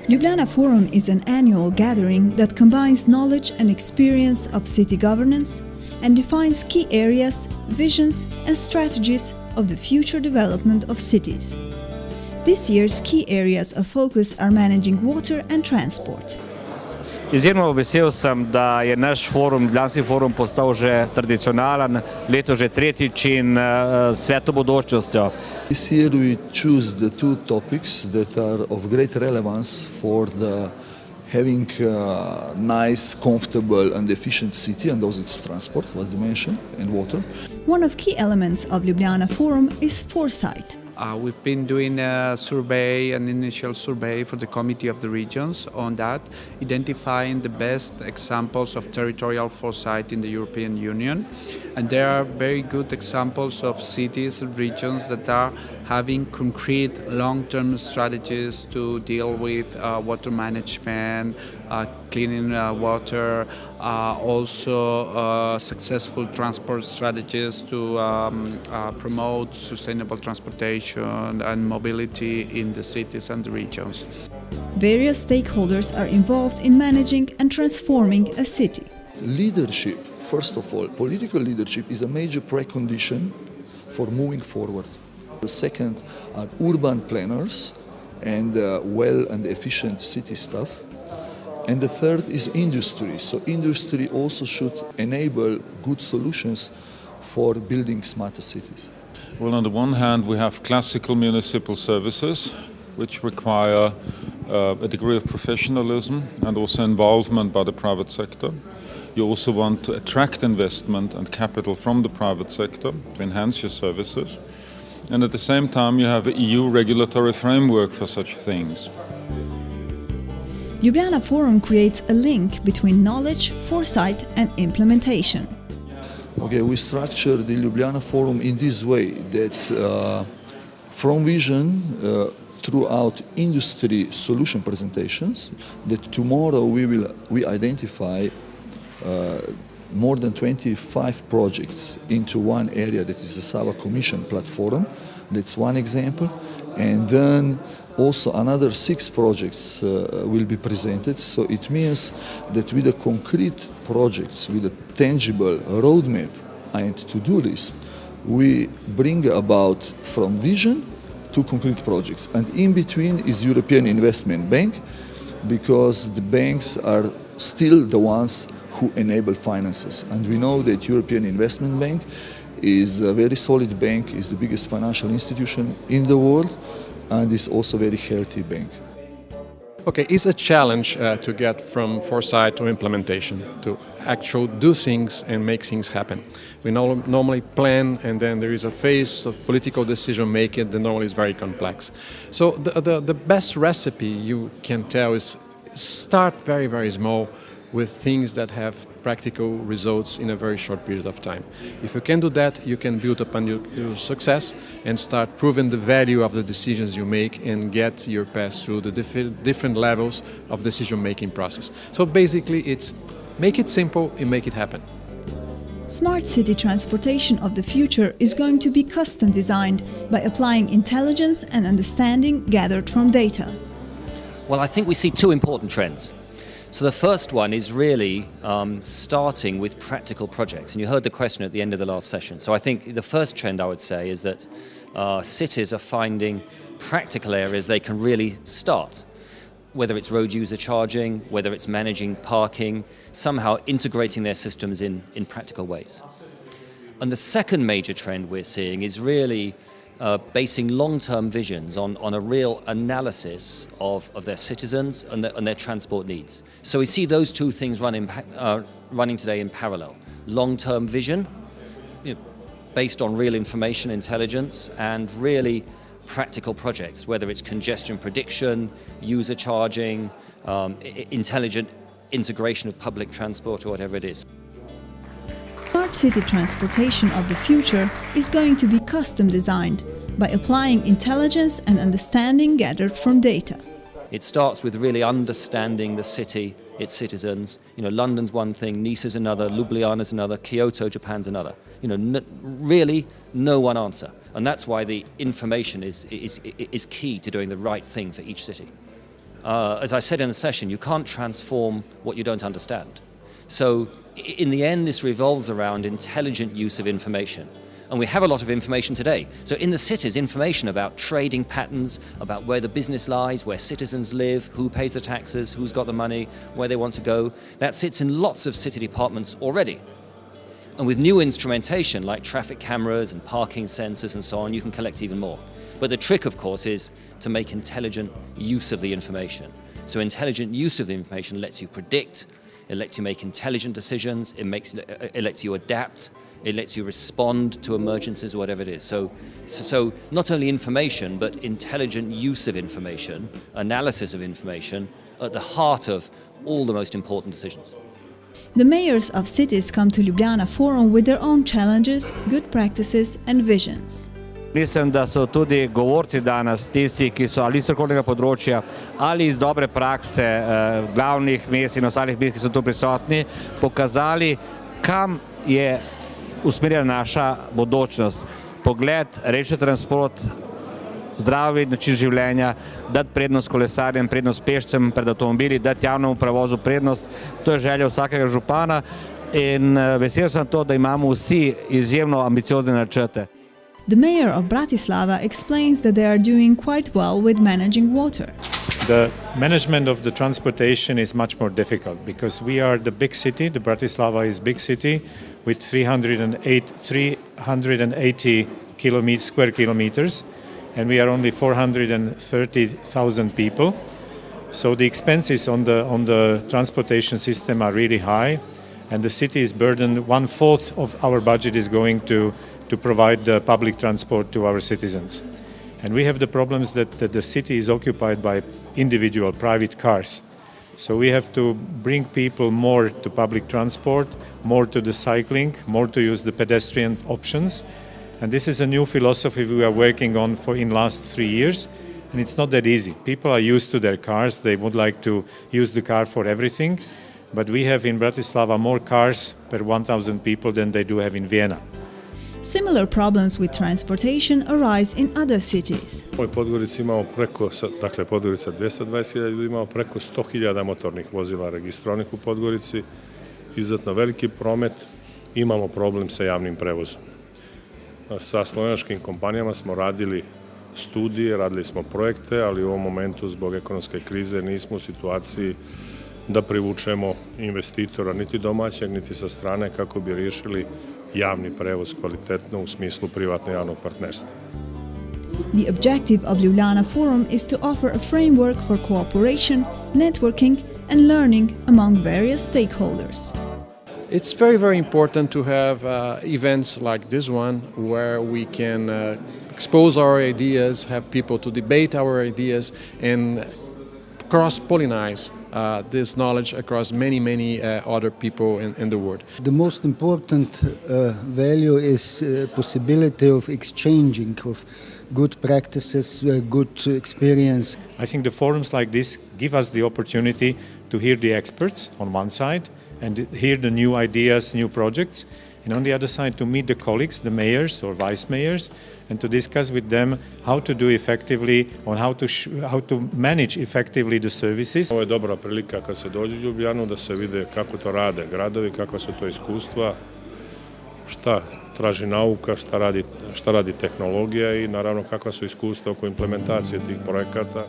Ljubljana Forum is an annual gathering that combines knowledge and experience of city governance and defines key areas, visions and strategies of the future development of cities. This year's key areas of focus are managing water and transport. Izjemno vesel sem, da je naš forum, Ljubljanski forum, postal že tradicionalen, letos že tretjič in svetlo bodočnostjo. This year we choose the two topics that are of great relevance for having a nice, comfortable and efficient city, and those it's transport, was mentioned, and water. One of key elements of Ljubljana Forum is foresight. We've been doing a survey, an initial survey for the Committee of the Regions on that, identifying the best examples of territorial foresight in the European Union. And there are very good examples of cities and regions that are having concrete long-term strategies to deal with water management, cleaning water, also successful transport strategies to promote sustainable transportation and mobility in the cities and the regions. Various stakeholders are involved in managing and transforming a city. Leadership, first of all, political leadership is a major precondition for moving forward. The second are urban planners and well and efficient city staff. And the third is industry. So industry also should enable good solutions for building smarter cities. Well, on the one hand, we have classical municipal services, which require a degree of professionalism and also involvement by the private sector. You also want to attract investment and capital from the private sector to enhance your services. And at the same time, you have an EU regulatory framework for such things. Ljubljana Forum creates a link between knowledge, foresight and implementation. Okay, we structure the Ljubljana Forum in this way, that from vision throughout industry solution presentations, that tomorrow we identify more than 25 projects into one area that is the Sava Commission platform. That's one example. And then also another 6 projects will be presented. So it means that with the concrete projects, with a tangible roadmap and to-do list, we bring about from vision to concrete projects. And in between is European Investment Bank, because the banks are still the ones who enable finances. And we know that European Investment Bank is a very solid bank, is the biggest financial institution in the world, and is also a very healthy bank. Okay, it's a challenge to get from foresight to implementation, to actually do things and make things happen. We normally plan, and then there is a phase of political decision making that normally is very complex. So the best recipe you can tell is start very, very small with things that have practical results in a very short period of time. If you can do that, you can build upon your success and start proving the value of the decisions you make and get your path through the different levels of decision-making process. So basically, it's make it simple and make it happen. Smart city transportation of the future is going to be custom designed by applying intelligence and understanding gathered from data. Well, I think we see 2 important trends. So the first one is really starting with practical projects. And you heard the question at the end of the last session. So I think the first trend I would say is that cities are finding practical areas they can really start. Whether it's road user charging, whether it's managing parking, somehow integrating their systems in practical ways. And the second major trend we're seeing is really basing long-term visions on a real analysis of their citizens and their transport needs. So we see those 2 things running today in parallel. Long-term vision, based on real information intelligence, and really practical projects, whether it's congestion prediction, user charging, intelligent integration of public transport, or whatever it is. Smart city transportation of the future is going to be custom designed by applying intelligence and understanding gathered from data. It starts with really understanding the city its citizens. London's one thing, Nice is another, Ljubljana's another, Kyoto, Japan's another. Really no one answer. And that's why the information is key to doing the right thing for each city. As I said in the session, you can't transform what you don't understand. So in the end, this revolves around intelligent use of information. And we have a lot of information today. So in the cities, information about trading patterns, about where the business lies, where citizens live, who pays the taxes, who's got the money, where they want to go, that sits in lots of city departments already. And with new instrumentation like traffic cameras and parking sensors and so on, you can collect even more. But the trick, of course, is to make intelligent use of the information. So intelligent use of the information lets you predict, it lets you make intelligent decisions, it lets you adapt, it lets you respond to emergencies or whatever it is. So not only information, but intelligent use of information, analysis of information, at the heart of all the most important decisions. The mayors of cities come to Ljubljana Forum with their own challenges, good practices and visions. Mislim, da so tudi govorci danes tisti, ki so ali iz strokovnega področja ali iz dobre prakse glavnih mest in ostalih mest, ki so tu prisotni, pokazali, kam je usmerjena naša bodočnost. Pogled, rečni transport, zdravi način življenja, dati prednost kolesarjem, prednost pešcem pred avtomobili, dati javnemu prevozu prednost. To je želja vsakega župana in vesel sem to, da imamo vsi izjemno ambiciozne načrte. The mayor of Bratislava explains that they are doing quite well with managing water. The management of the transportation is much more difficult because we are the big city. The Bratislava is a big city with 380 square kilometers, and we are only 430,000 people. So the expenses on the transportation system are really high, and the city is burdened. 1/4 of our budget is going to provide the public transport to our citizens. And we have the problems that the city is occupied by individual private cars. So we have to bring people more to public transport, more to the cycling, more to use the pedestrian options. And this is a new philosophy we are working on in last 3 years. And it's not that easy. People are used to their cars. They would like to use the car for everything. But we have in Bratislava more cars per 1,000 people than they do have in Vienna. Similar problems with transportation arise in other cities. U Podgorici imamo dakle Podgorica 220.000 ljudi, imamo preko 100.000 motornih vozila registrovanih u Podgorici, izuzetno veliki promet, imamo problem sa javnim prevozom. Sa slovenačkim kompanijama smo radili studije, radili smo projekte, ali u ovom momentu zbog ekonomske krize nismo u situaciji da privučemo investitora niti domaćeg, niti sa strane kako bi riješili javni prevoz kvalitetno u smislu privatno-javnog partnerstva. The objective of Ljubljana Forum is to offer a framework for cooperation, networking and learning among various stakeholders. It's very, very important to have events like this one where we can expose our ideas, have people to debate our ideas and cross-pollinize this knowledge across many other people in the world. The most important value is possibility of exchanging of good practices, good experience. I think the forums like this give us the opportunity to hear the experts on one side and hear the new ideas, new projects, and on the other side to meet the colleagues, the mayors or vice mayors, and to discuss with them how to do effectively, on how to manage effectively the services. Ovo je dobra prilika kad se dođe u Ljubljanu da se vide kako to rade gradovi, kakva su to iskustva, šta traži nauka, šta radi tehnologija i naravno kakva su iskustva oko implementacije tih projekata.